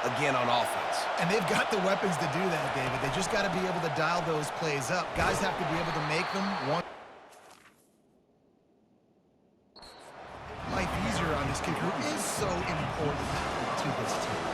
again on offense. And they've got the weapons to do that, David. They just got to be able to dial those plays up. Guys have to be able to make them one. Life easier on this kicker who is so important to this team.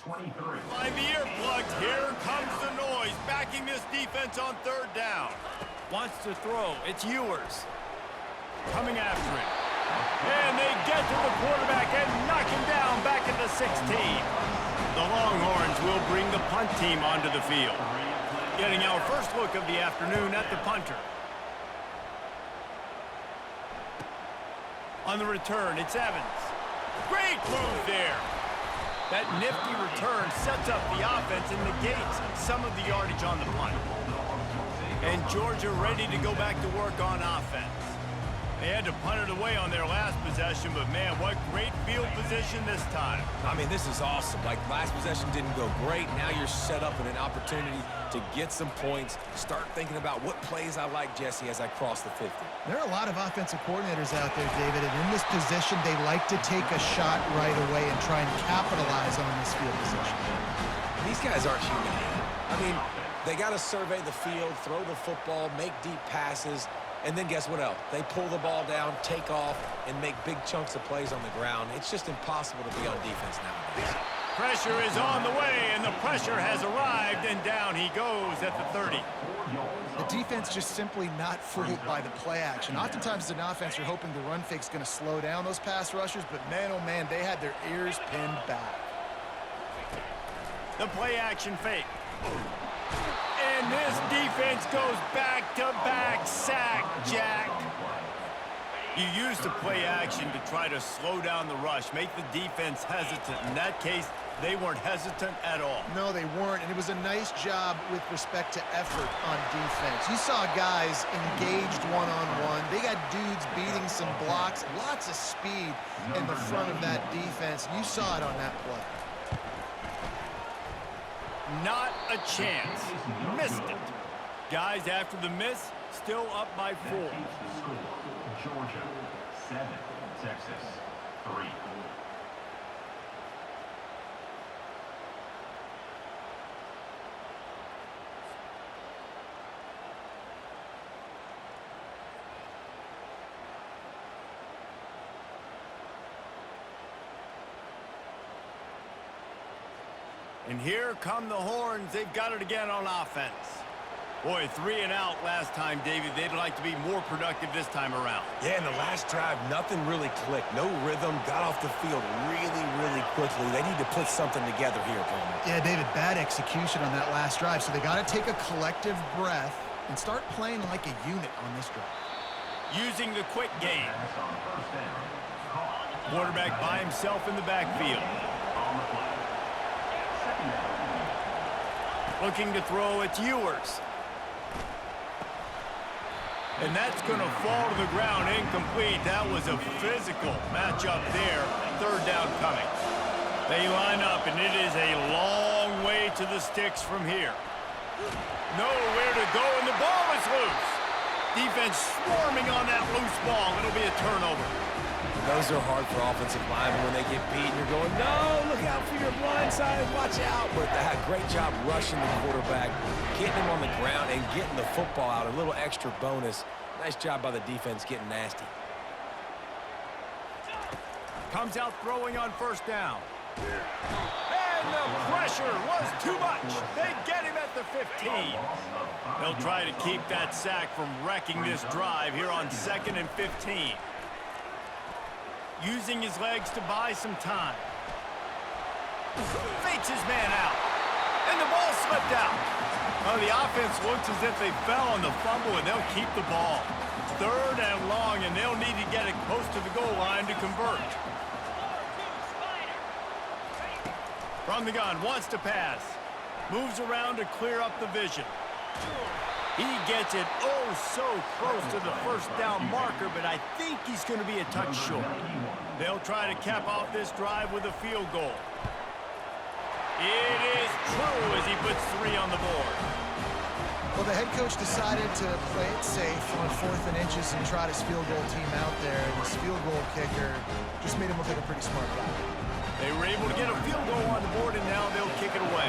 By the earplugs, here comes the noise, backing this defense on third down. Wants to throw, it's Ewers. Coming after it. And they get to the quarterback and knock him down back at the 16. The Longhorns will bring the punt team onto the field. Getting our first look of the afternoon at the punter. On the return, it's Evans. Great move there. That nifty return sets up the offense and negates some of the yardage on the punt. And Georgia ready to go back to work on offense. They had to punt it away on their last possession, but man, what great field position this time. I mean, this is awesome. Like, last possession didn't go great. Now you're set up with an opportunity to get some points. Start thinking about what plays I like, Jesse, as I cross the 50. There are a lot of offensive coordinators out there, David, and in this position, they like to take a shot right away and try and capitalize on this field position. These guys aren't human. I mean, they got to survey the field, throw the football, make deep passes, and then guess what else? They pull the ball down, take off, and make big chunks of plays on the ground. It's just impossible to be on defense nowadays. Pressure is on the way, and the pressure has arrived, and down he goes at the 30. The defense just simply not fooled by the play action. Oftentimes as an offense, you're hoping the run fake's going to slow down those pass rushers, but man, oh man, they had their ears pinned back. The play action fake. And this defense goes back-to-back sack, Jack. You use the play action to try to slow down the rush, make the defense hesitant. In that case, they weren't hesitant at all. No, they weren't, and it was a nice job with respect to effort on defense. You saw guys engaged one-on-one. They got dudes beating some blocks, lots of speed in the front of that defense. You saw it on that play. Not a chance. Missed it. Guys, after the miss, still up by 4. Georgia, 7. Texas, 3. And here come the horns. They've got it again on offense. Boy, 3 and out last time, David. They'd like to be more productive this time around. Yeah, in the last drive, nothing really clicked. No rhythm, got off the field really quickly. They need to put something together here, Coleman. Yeah, David, bad execution on that last drive, so they got to take a collective breath and start playing like a unit on this drive. Using the quick game. Quarterback by himself in the backfield. Looking to throw, it's Ewers. And that's going to fall to the ground incomplete. That was a physical matchup there. 3rd down coming. They line up, and it is a long way to the sticks from here. Nowhere to go, and the ball is loose. Defense swarming on that loose ball. It'll be a turnover. Those are hard for offensive linemen when they get beat. You're going, no, look out for your blind side, watch out. But they had a great job rushing the quarterback, getting him on the ground, and getting the football out. A little extra bonus. Nice job by the defense getting nasty. Comes out throwing on 1st down. And the pressure was too much. They get him at the 15. They'll try to keep that sack from wrecking this drive here on 2nd and 15. Using his legs to buy some time. Fakes his man out. And the ball slipped out. Well, the offense looks as if they fell on the fumble, and they'll keep the ball. 3rd and long, and they'll need to get it close to the goal line to convert. From the gun, wants to pass. Moves around to clear up the vision. He gets it oh so close to the 1st down marker, but I think he's going to be a touch short. They'll try to cap off this drive with a field goal. It is true as he puts 3 on the board. Well, the head coach decided to play it safe on 4th and inches and trot his field goal team out there, and his field goal kicker just made him look like a pretty smart guy. They were able to get a field goal on the board, and now they'll kick it away.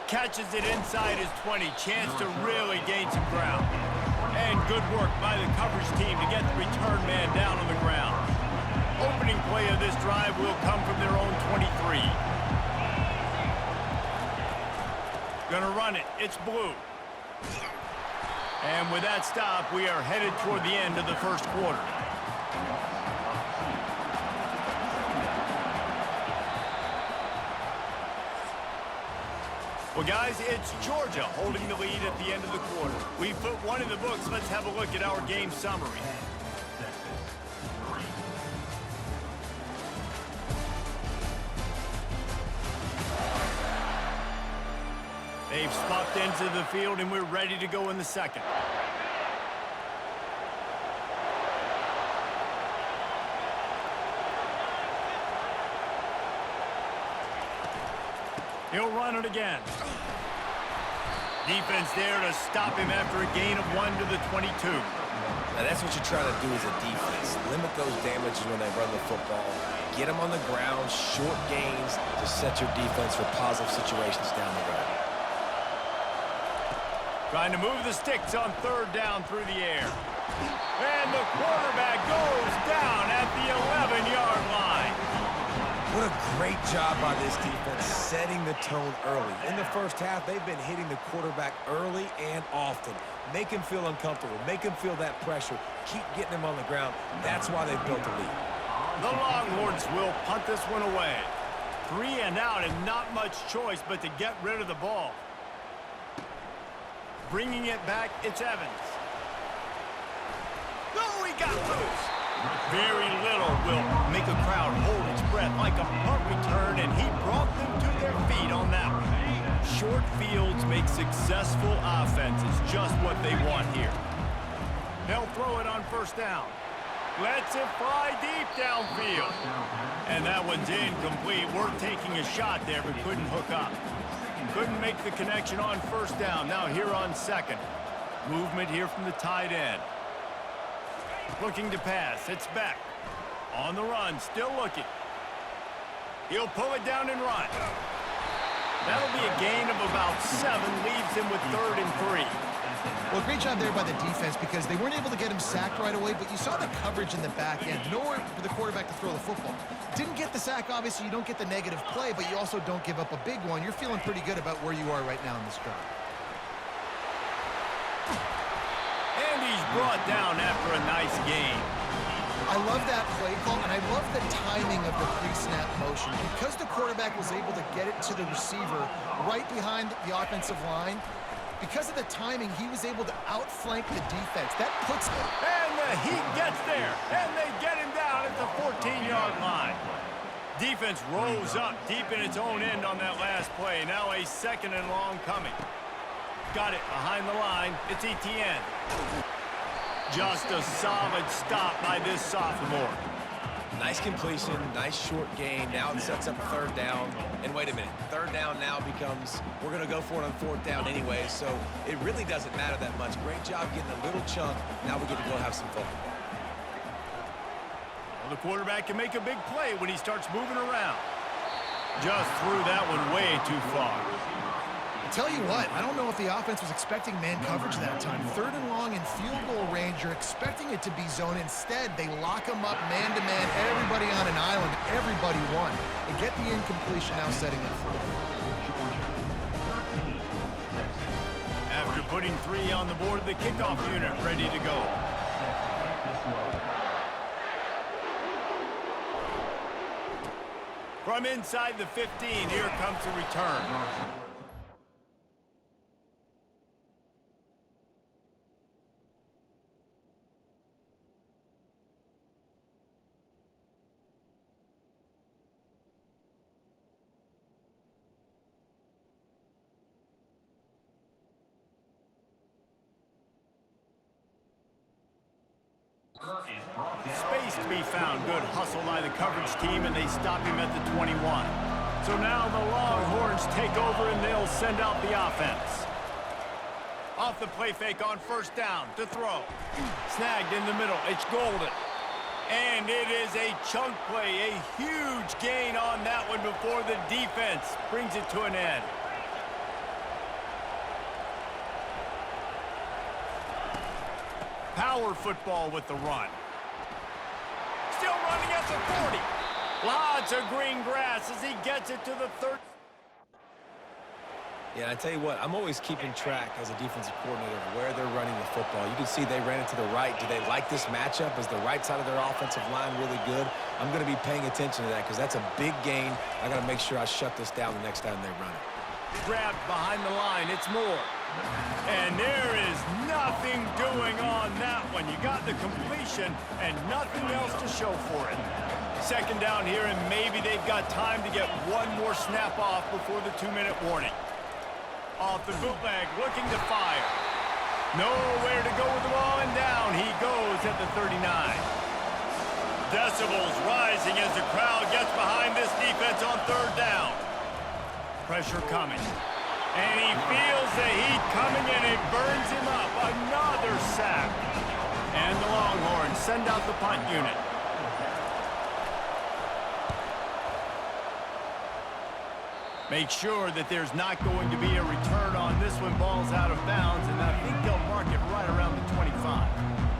Catches it inside his 20. Chance to really gain some ground. And good work by the coverage team to get the return man down on the ground. Opening play of this drive will come from their own 23. Gonna run it. It's blue. And with that stop, we are headed toward the end of the 1st quarter. Well, guys, it's Georgia holding the lead at the end of the quarter. We've put 1 in the books. Let's have a look at our game summary. They've swapped into the field, and we're ready to go in the second. He'll run it again. Defense there to stop him after a gain of 1 to the 22. Now that's what you're trying to do as a defense. Limit those damages when they run the football. Get them on the ground, short gains to set your defense for positive situations down the road. Trying to move the sticks on third down through the air. And the quarterback goes down at the 11-yard line. What a great job by this defense setting the tone early. In the first half, they've been hitting the quarterback early and often. Make him feel uncomfortable. Make him feel that pressure. Keep getting him on the ground. That's why they've built a lead. The Longhorns will punt this one away. 3 and out and not much choice but to get rid of the ball. Bringing it back, it's Evans. Oh, he got loose. Very little will make a crowd hold its breath like a punt return, and he brought them to their feet on that one. Short fields make successful offenses, just what they want here. They'll throw it on first down. Lets it fly deep downfield. And that one's incomplete. We're taking a shot there, but couldn't hook up. Couldn't make the connection on first down. Now here on second. Movement here from the tight end. Looking to pass. It's Beck. On the run. Still looking. He'll pull it down and run. That'll be a gain of about 7. Leaves him with 3rd and 3. Well, great job there by the defense because they weren't able to get him sacked right away, but you saw the coverage in the back end. Nowhere for the quarterback to throw the football. Didn't get the sack, obviously. You don't get the negative play, but you also don't give up a big one. You're feeling pretty good about where you are right now in this drive. And he's brought down after a nice gain. I love that play call, and I love the timing of the pre-snap motion. Because the quarterback was able to get it to the receiver right behind the offensive line, because of the timing, he was able to outflank the defense. That puts them. And the Heat gets there, and they get him down at the 14-yard line. Defense rolls up deep in its own end on that last play. Now a 2nd and long coming. Got it behind the line. It's Etienne. Just a solid stop by this sophomore. Nice completion, nice short gain. Now it sets up 3rd down. And wait a minute, 3rd down now becomes, we're going to go for it on 4th down anyway, so it really doesn't matter that much. Great job getting a little chunk. Now we get to go have some fun. Well, the quarterback can make a big play when he starts moving around. Just threw that one way too far. I tell you what, I don't know if the offense was expecting man coverage that time. 3rd and long in field goal range, you're expecting it to be zone. Instead, they lock them up man-to-man, everybody on an island, everybody won. And get the incompletion now setting up for them. After putting 3 on the board, the kickoff unit ready to go. From inside the 15, here comes the return. Space to be found. Good hustle by the coverage team, and they stop him at the 21. So now the Longhorns take over, and they'll send out the offense. Off the play fake on first down to throw. Snagged in the middle. It's Golden. And it is a chunk play, a huge gain on that one before the defense brings it to an end. Power football with the run. Still running at the 40. Lots of green grass as he gets it to the 30. Yeah, I tell you what, I'm always keeping track as a defensive coordinator of where they're running the football. You can see they ran it to the right. Do they like this matchup? Is the right side of their offensive line really good? I'm going to be paying attention to that because that's a big gain. I got to make sure I shut this down the next time they run it. Grabbed behind the line. It's Moore. And there is nothing doing on that one. You got the completion and nothing else to show for it. 2nd down here, and maybe they've got time to get one more snap off before the 2-minute warning. Off the bootleg, looking to fire. Nowhere to go with the ball, and down he goes at the 39. Decibels rising as the crowd gets behind this defense on third down. Pressure coming. And he feels the heat coming, and it burns him up. Another sack. And the Longhorns send out the punt unit. Make sure that there's not going to be a return on this when ball's out of bounds, and I think they'll mark it right around the 25.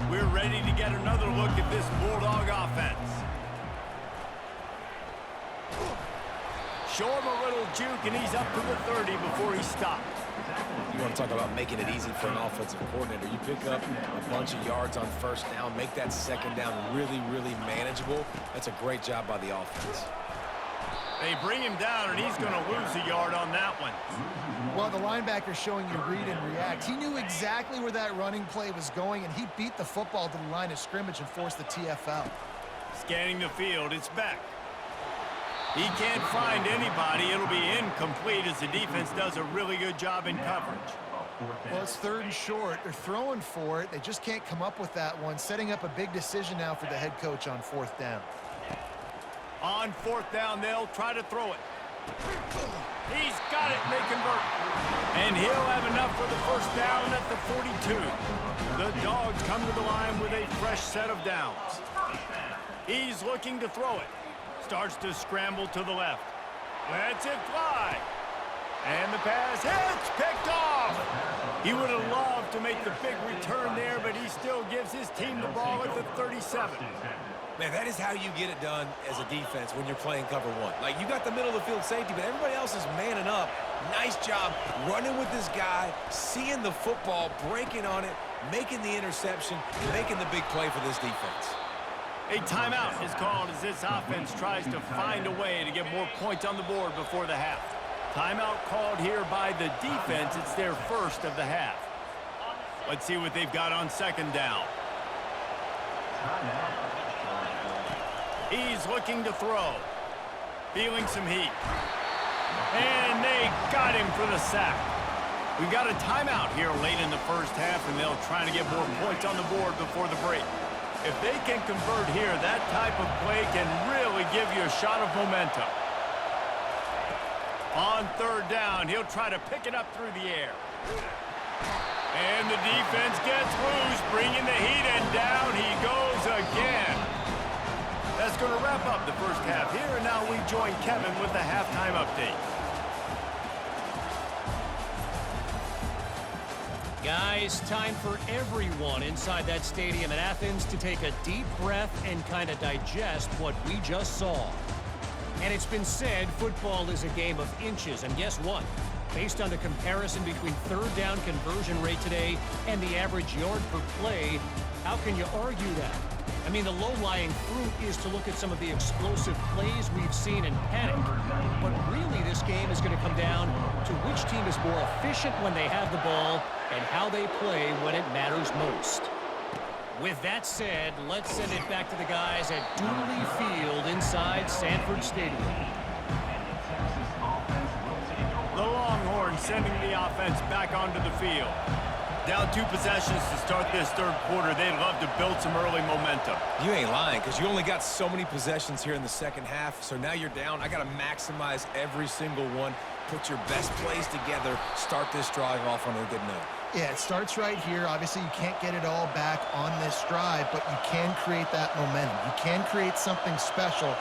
We're ready to get another look at this Bulldog offense. Show him a little juke, and he's up to the 30 before he stopped. You want to talk about making it easy for an offensive coordinator. You pick up a bunch of yards on first down, make that second down really, really manageable. That's a great job by the offense. They bring him down, and he's going to lose a yard on that one. Well, the linebacker's showing you read and react. He knew exactly where that running play was going, and he beat the football to the line of scrimmage and forced the TFL. Scanning the field, it's Beck. He can't find anybody. It'll be incomplete as the defense does a really good job in coverage. Well, it's 3rd and short. They're throwing for it. They just can't come up with that one, setting up a big decision now for the head coach on 4th down. On 4th down, they'll try to throw it. He's got it, and they convert. And he'll have enough for the first down at the 42. The Dogs come to the line with a fresh set of downs. He's looking to throw it. Starts to scramble to the left. Lets it fly. And the pass hits, picked off. He would have loved to make the big return there, but he still gives his team the ball at the 37. Man, that is how you get it done as a defense when you're playing cover one. Like, you got the middle of the field safety, but everybody else is manning up. Nice job running with this guy, seeing the football, breaking on it, making the interception, making the big play for this defense. A timeout is called as this offense tries to find a way to get more points on the board before the half. Timeout called here by the defense. It's their first of the half. Let's see what they've got on 2nd down. He's looking to throw. Feeling some heat. And they got him for the sack. We've got a timeout here late in the first half, and they'll try to get more points on the board before the break. If they can convert here, that type of play can really give you a shot of momentum. On 3rd down, he'll try to pick it up through the air. And the defense gets loose, bringing the heat, and down he goes again. That's going to wrap up the first half here, and now we join Kevin with the halftime update. Guys, time for everyone inside that stadium in Athens to take a deep breath and kind of digest what we just saw. And it's been said football is a game of inches, and guess what? Based on the comparison between 3rd down conversion rate today and the average yard per play, how can you argue that? I mean, the low-lying fruit is to look at some of the explosive plays we've seen in panic. But really, this game is going to come down to which team is more efficient when they have the ball and how they play when it matters most. With that said, let's send it back to the guys at Dooley Field inside Sanford Stadium. The Longhorns sending the offense back onto the field. Down 2 possessions to start this 3rd quarter. They'd love to build some early momentum. You ain't lying, because you only got so many possessions here in the 2nd half, so now you're down. I got to maximize every single one, put your best plays together, start this drive off on a good note. Yeah, it starts right here. Obviously, you can't get it all back on this drive, but you can create that momentum. You can create something special.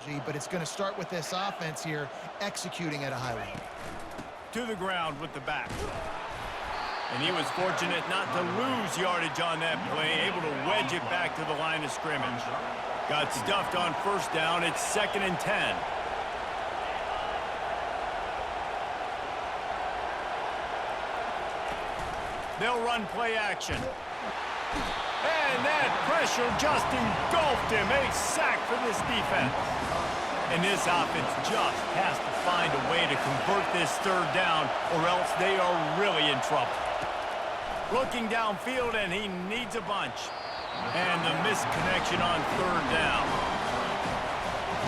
strategy, but it's going to start with this offense here executing at a high level. To the ground with the back. And he was fortunate not to lose yardage on that play, able to wedge it back to the line of scrimmage. Got stuffed on first down. It's 2nd and 10. They'll run play action. And that pressure just engulfed him. A sack for this defense. And this offense just has to find a way to convert this 3rd down, or else they are really in trouble. Looking downfield, and he needs a bunch. And the misconnection on 3rd down.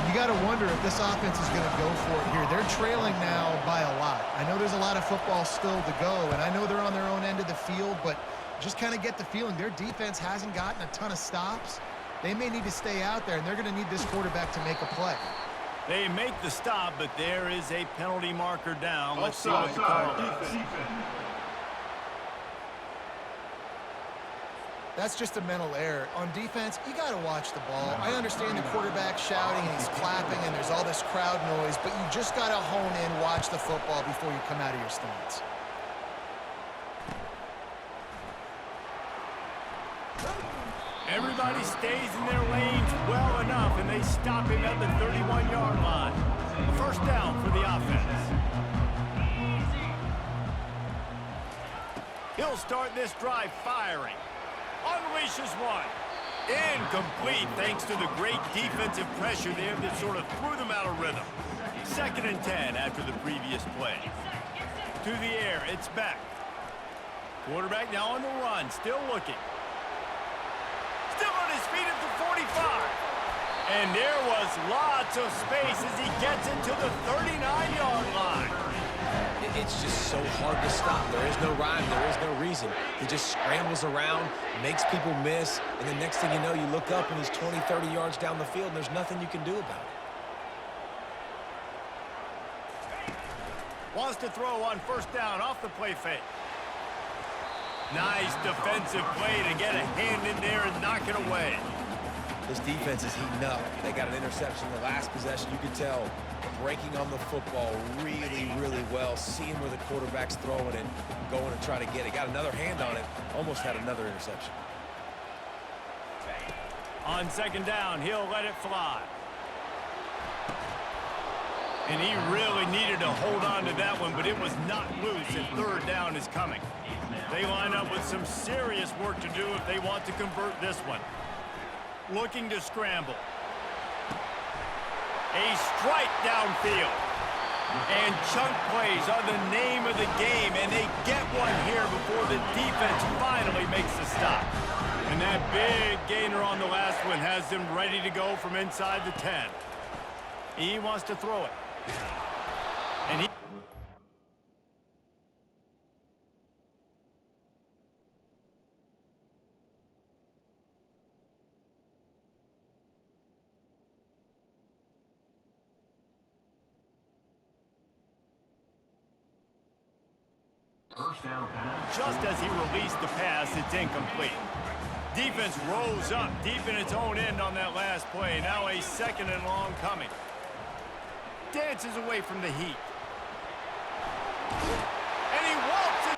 You got to wonder if this offense is going to go for it here. They're trailing now by a lot. I know there's a lot of football still to go, and I know they're on their own end of the field, but just kind of get the feeling their defense hasn't gotten a ton of stops. They may need to stay out there, and they're going to need this quarterback to make a play. They make the stop, but there is a penalty marker down. Let's see what the call is. That's just a mental error. On defense, you got to watch the ball. I understand the quarterback shouting and he's clapping and there's all this crowd noise, but you just got to hone in, watch the football before you come out of your stance. Everybody stays in their lanes well enough, and they stop him at the 31-yard line. A 1st down for the offense. He'll start this drive firing. Unleashes one. Incomplete thanks to the great defensive pressure there that sort of threw them out of rhythm. 2nd and 10 after the previous play. To the air, it's back. Quarterback now on the run, still looking. Still on his feet at the 45. And there was lots of space as he gets into the 39-yard line. It's just so hard to stop. There is no rhyme. There is no reason. He just scrambles around, makes people miss, and the next thing you know, you look up and he's 20, 30 yards down the field, and there's nothing you can do about it. Wants to throw on 1st down off the play fake. Nice defensive play to get a hand in there and knock it away. This defense is heating up. They got an interception in the last possession. You could tell breaking on the football really, really well, seeing where the quarterback's throwing it, going to try to get it. Got another hand on it, almost had another interception. On 2nd down, he'll let it fly. And he really needed to hold on to that one, but it was not loose, and 3rd down is coming. They line up with some serious work to do if they want to convert this one. Looking to scramble. A strike downfield. And chunk plays are the name of the game, and they get one here before the defense finally makes the stop. And that big gainer on the last one has them ready to go from inside the 10. He wants to throw it. And he... Just as he released the pass, it's incomplete. Defense rose up deep in its own end on that last play. Now a 2nd and long coming. Dances away from the heat. And he walks it.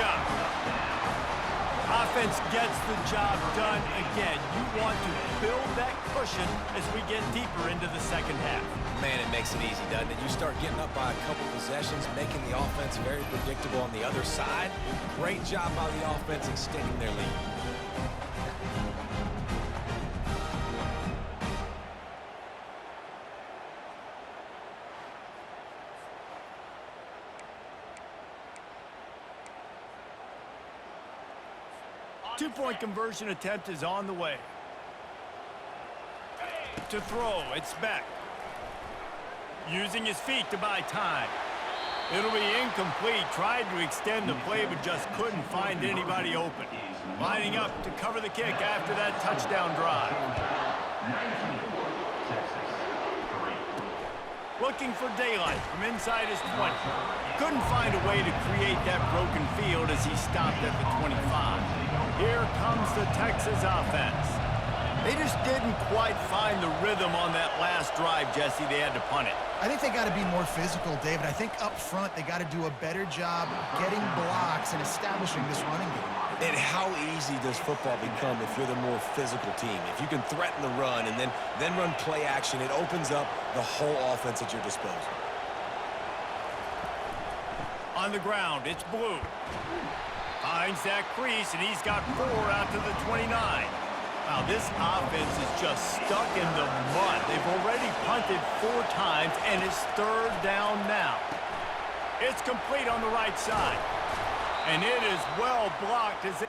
job. Offense gets the job done again. You want to build that cushion as we get deeper into the second half. Man, it makes it easy, doesn't it? You start getting up by a couple possessions, making the offense very predictable on the other side. Great job by the offense extending their lead. Two-point conversion attempt is on the way. To throw, it's Beck. Using his feet to buy time. It'll be incomplete. Tried to extend the play, but just couldn't find anybody open. Lining up to cover the kick after that touchdown drive. Looking for daylight from inside his 20. Couldn't find a way to create that broken field as he stopped at the 25. Here comes the Texas offense. They just didn't quite find the rhythm on that last drive, Jesse. They had to punt it. I think they got to be more physical, David. I think up front they got to do a better job getting blocks and establishing this running game. And how easy does football become if you're the more physical team? If you can threaten the run and then run play action, it opens up the whole offense at your disposal. On the ground, it's Blue. Finds that crease, and he's got 4 out to the 29. Now, this offense is just stuck in the mud. They've already punted 4 times, and it's 3rd down now. It's complete on the right side. And it is well blocked as